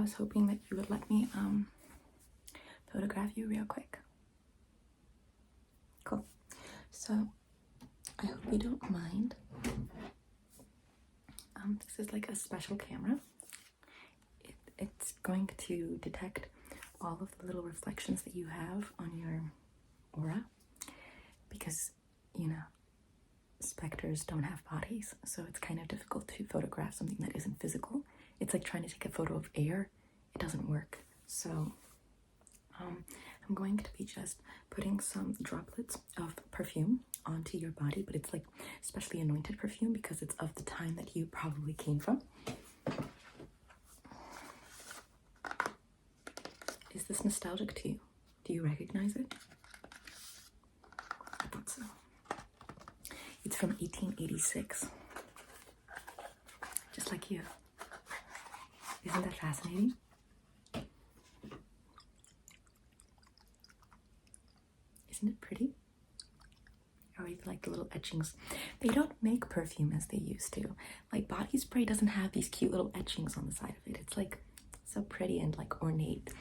was hoping that you would let me photograph you real quick. Cool. So I hope you don't mind. This is like a special camera. It's going to detect all of the little reflections that you have on your aura, because, you know, specters don't have bodies, so it's kind of difficult to photograph something that isn't physical. It's like trying to take a photo of air. It doesn't work. So I'm going to be just putting some droplets of perfume onto your body, but it's like specially anointed perfume because it's of the time that you probably came from. Is this nostalgic to you? Do you recognize it? I thought so. It's from 1886. Just like you. Isn't that fascinating? Isn't it pretty? Or even like the little etchings. They don't make perfume as they used to. Like body spray doesn't have these cute little etchings on the side of it. It's like so pretty and like ornate.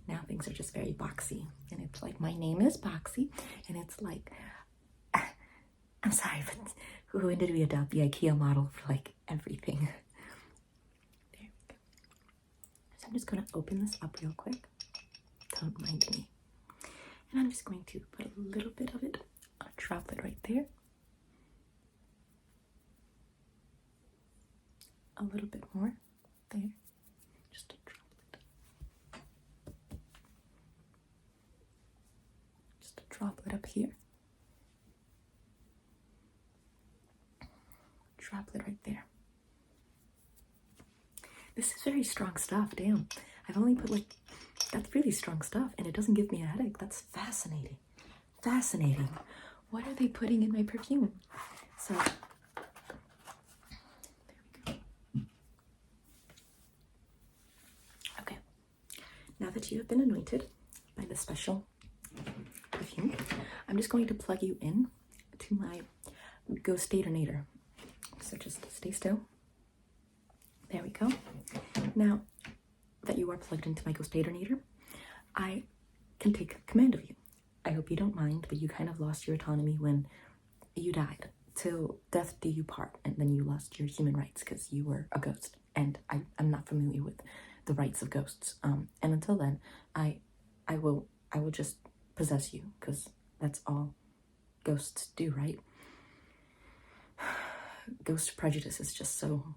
Now things are just very boxy. And it's like, my name is Boxy. And it's like, I'm sorry, but when did we adopt the IKEA model for like everything? There we go. So I'm just gonna open this up real quick. Don't mind me. And I'm just going to put a little bit of it, a droplet right there. A little bit more there. Just a droplet. Just a droplet up here. Droplet right there. This is very strong stuff, damn. I've only put like, that's really strong stuff and it doesn't give me a headache. That's fascinating. Fascinating. What are they putting in my perfume? So, there we go. Okay. Now that you have been anointed by the special perfume, I'm just going to plug you in to my Ghost Detonator. So just stay still. There we go. Now that you are plugged into my Ghost Detonator, I can take command of you. I hope you don't mind, but you kind of lost your autonomy when you died. Till death do you part, and then you lost your human rights because you were a ghost. And I'm not familiar with the rights of ghosts. And until then, I will just possess you because that's all ghosts do, right? Ghost prejudice is just so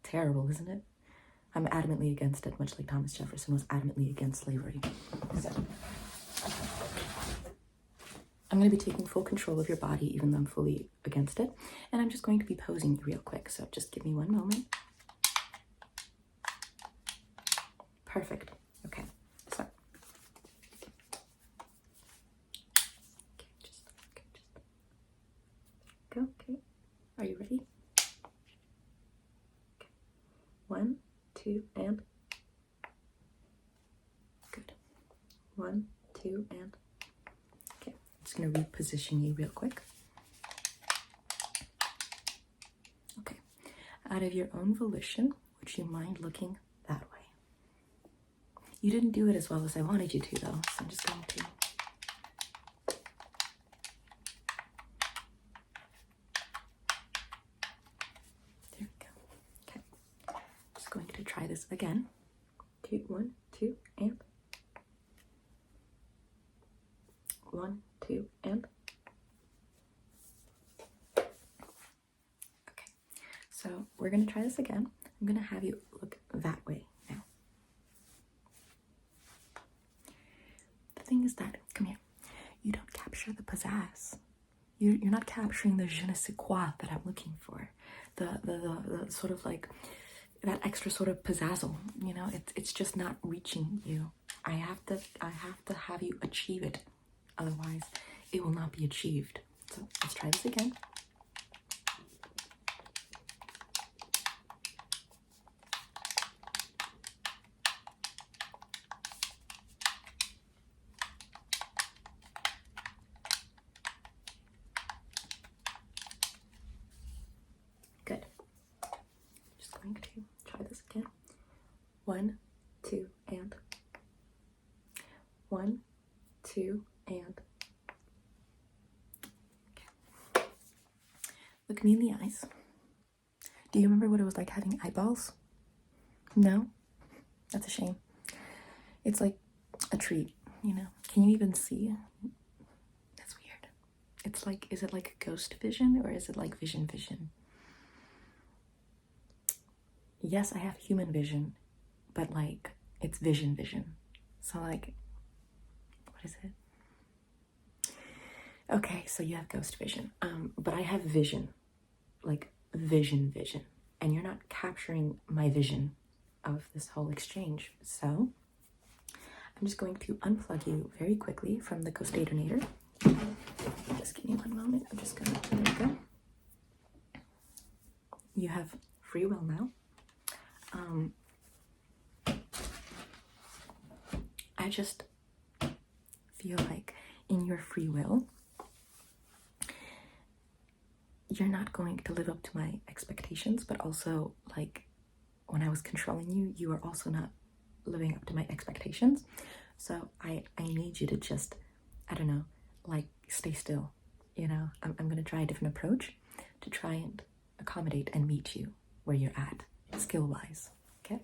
terrible, isn't it? I'm adamantly against it, much like Thomas Jefferson was adamantly against slavery. So, I'm going to be taking full control of your body, even though I'm fully against it. And I'm just going to be posing you real quick, so just give me one moment. Perfect. Okay, so. Go, okay. Are you ready? Okay. 1, 2, and. Good. 1, 2, and. Okay. I'm just going to reposition you real quick. Okay. Out of your own volition, would you mind looking that way? You didn't do it as well as I wanted you to, though, so I'm just going to. There we go. Okay. Just going to try this again. 2, 1, 2, and. 1, 2, and. Okay. So we're going to try this again. I'm going to have you look that way now. The thing is that, come here, you don't capture the pizzazz. You're not capturing the je ne sais quoi that I'm looking for. The sort of like, that extra sort of pizzazzle, you know, it's just not reaching you. I have to have you achieve it. Otherwise, it will not be achieved. So let's try this again. Good. Just going to try this again. 1, 2, Look me in the eyes. Do you remember what it was like having eyeballs? No? That's a shame. It's like a treat, you know? Can you even see? That's weird. It's like, is it like ghost vision or is it like vision? Yes, I have human vision, but like it's vision. So like, what is it? Okay, so you have ghost vision. But I have vision, like vision. And you're not capturing my vision of this whole exchange. So I'm just going to unplug you very quickly from the Ghostatinator. Just give me one moment. I'm just gonna, there you go. You have free will now. I just feel like in your free will, you're not going to live up to my expectations, but also like when I was controlling you, you were also not living up to my expectations. So I need you to just, I don't know, like stay still, you know? I'm gonna try a different approach to try and accommodate and meet you where you're at, skill-wise, okay?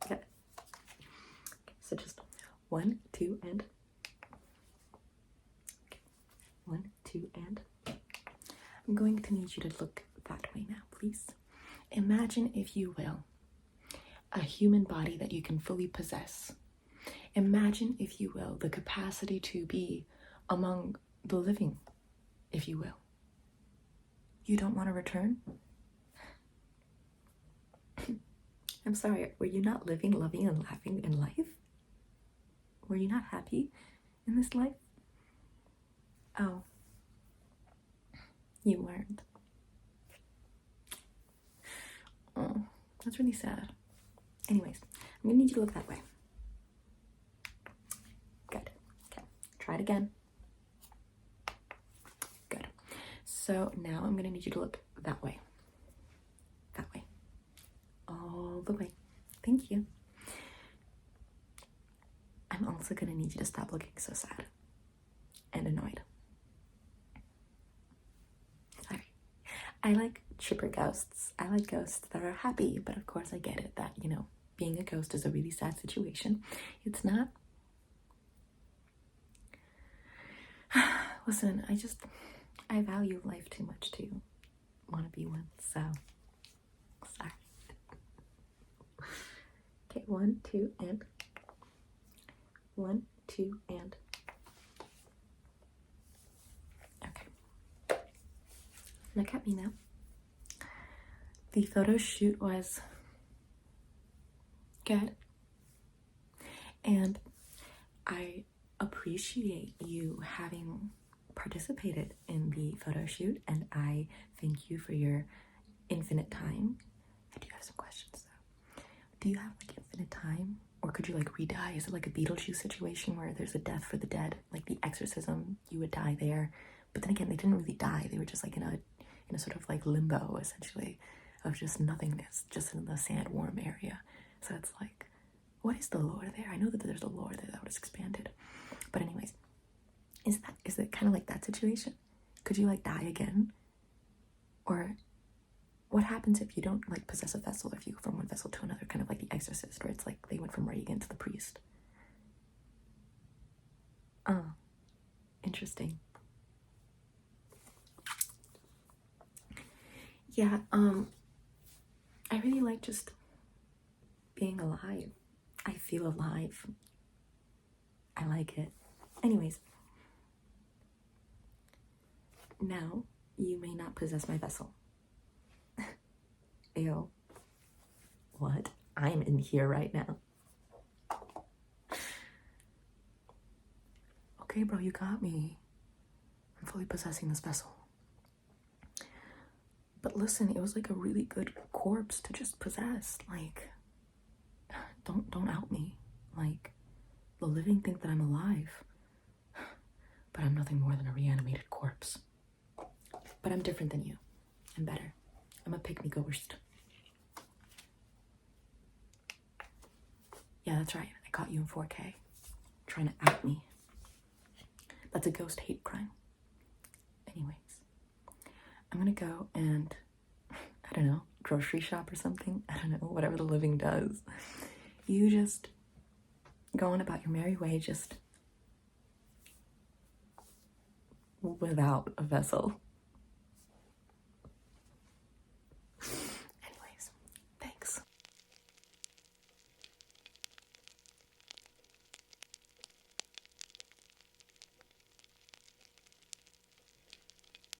Okay. So just 1, 2, and. Okay. 1, 2, and. I'm going to need you to look that way now, please. Imagine, if you will, a human body that you can fully possess. Imagine, if you will, the capacity to be among the living, if you will. You don't want to return? I'm sorry, were you not living, loving, and laughing in life? Were you not happy in this life? Oh, you weren't. Oh, that's really sad. Anyways, I'm gonna need you to look that way. Good. Okay, try it again. Good. So now I'm gonna need you to look that way. That way. All the way. Thank you. I'm also gonna need you to stop looking so sad and annoyed. Sorry. I like chipper ghosts. I like ghosts that are happy, but of course I get it that, you know, being a ghost is a really sad situation. It's not. Listen, I value life too much to want to be one, so sorry. Okay, 1, 2, and. 1, 2, and. Okay. Look at me now. The photo shoot was good, and I appreciate you having participated in the photo shoot, and I thank you for your infinite time. I do have some questions though. Do you have like infinite time, or could you like re-die? Is it like a Beetlejuice situation where there's a death for the dead, like the exorcism, you would die there, but then again they didn't really die, they were just like in a sort of like limbo essentially of just nothingness, just in the sandworm area. So it's like, what is the lore there? I know that there's a lore there that was expanded, but anyways, is it kind of like that situation? Could you like die again? Or what happens if you don't like possess a vessel, if you go from one vessel to another, kind of like the Exorcist, where it's like they went from Reagan to the priest? Interesting. Yeah, I really like just being alive. I feel alive. I like it. Anyways, now you may not possess my vessel. Ew. What? I'm in here right now. Okay, bro, you got me. I'm fully possessing this vessel. But listen, it was like a really good corpse to just possess. Like, don't out me. Like, the living think that I'm alive, but I'm nothing more than a reanimated corpse. But I'm different than you. I'm better. I'm a pick-me ghost. Yeah, that's right. I caught you in 4K, trying to out me. That's a ghost hate crime. Anyways, I'm gonna go and, I don't know, grocery shop or something. I don't know, whatever the living does. You just go on about your merry way, just without a vessel.